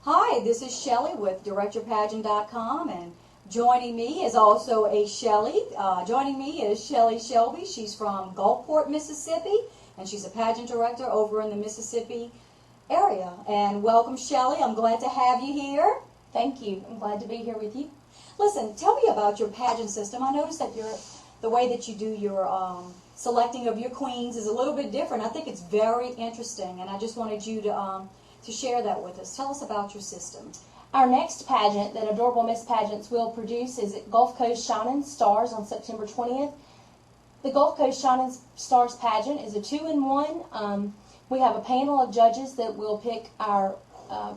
Hi, this is Shelley with DirectYourPageant.com, and joining me is also a Shelley. Joining me is Shelley Shelby. She's from Gulfport, Mississippi, and she's a pageant director over in the Mississippi area. And welcome, Shelley. I'm glad to have you here. Thank you. I'm glad to be here with you. Listen, tell me about your pageant system. I noticed that the way that you do your selecting of your queens is a little bit different. I think it's very interesting, and I just wanted you to share that with us. Tell us about your system. Our next pageant that Adorable Miss Pageants will produce is at Gulf Coast Shining Stars on September 20th. The Gulf Coast Shining Stars pageant is a 2-in-1. We have a panel of judges that will pick our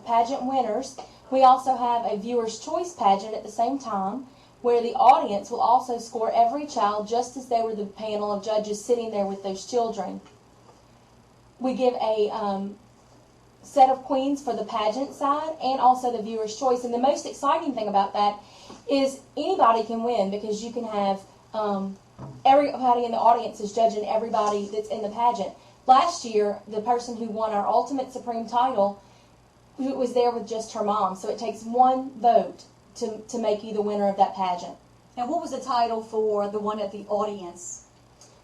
pageant winners. We also have a viewer's choice pageant at the same time, where the audience will also score every child just as they were the panel of judges sitting there with those children. We give a set of queens for the pageant side and also the viewer's choice. And the most exciting thing about that is anybody can win, because you can have everybody in the audience is judging everybody that's in the pageant. Last year, the person who won our Ultimate Supreme title was there with just her mom. So it takes one vote to make you the winner of that pageant. And what was the title for the one at the audience?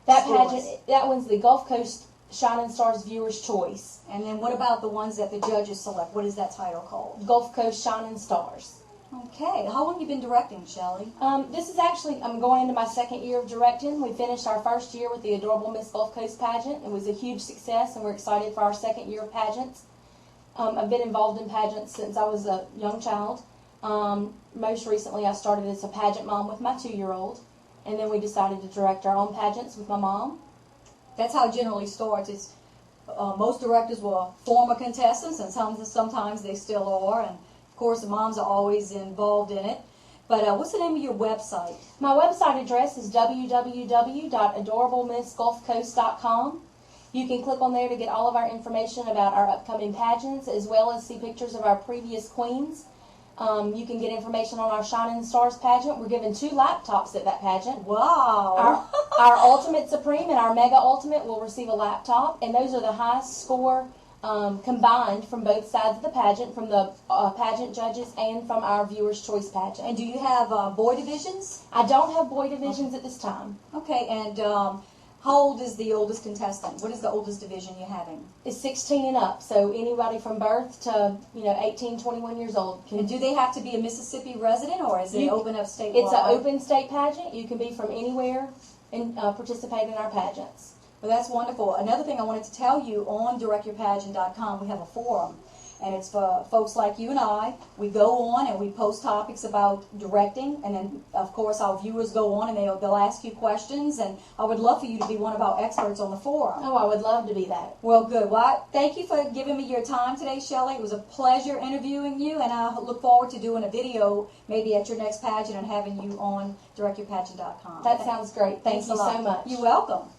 That pageant, that one's the Gulf Coast Shining Stars Viewer's Choice. And then what about the ones that the judges select? What is that title called? Gulf Coast Shining Stars. Okay. How long have you been directing, Shelley? This is actually, I'm going into my second year of directing. We finished our first year with the Adorable Miss Gulf Coast pageant. It was a huge success, and we're excited for our second year of pageants. I've been involved in pageants since I was a young child. Most recently, I started as a pageant mom with my 2-year-old, and then we decided to direct our own pageants with my mom. That's how it generally starts. It's, most directors were former contestants, and sometimes they still are, and of course the moms are always involved in it. But what's the name of your website? My website address is www.adorablemissgulfcoast.com. You can click on there to get all of our information about our upcoming pageants, as well as see pictures of our previous queens. You can get information on our Shining Stars pageant. We're giving 2 laptops at that pageant. Wow! Our Ultimate Supreme and our Mega Ultimate will receive a laptop, and those are the highest score combined from both sides of the pageant, from the pageant judges and from our Viewer's Choice pageant. And do you have boy divisions? I don't have boy divisions at this time. Okay, and how old is the oldest contestant? What is the oldest division you're having? It's 16 and up, so anybody from birth to 18, 21 years old. And do they have to be a Mississippi resident, or is it open up statewide? It's an open state pageant. You can be from anywhere and participate in our pageants. Well, that's wonderful. Another thing I wanted to tell you, on DirectYourPageant.com, we have a forum, and it's for folks like you and I. We go on and we post topics about directing, and then, of course, our viewers go on and they'll ask you questions, and I would love for you to be one of our experts on the forum. Oh, I would love to be that. Well, good. Well, thank you for giving me your time today, Shelley. It was a pleasure interviewing you, and I look forward to doing a video maybe at your next pageant and having you on DirectYourPageant.com. That sounds great. Thank you so much. You're welcome.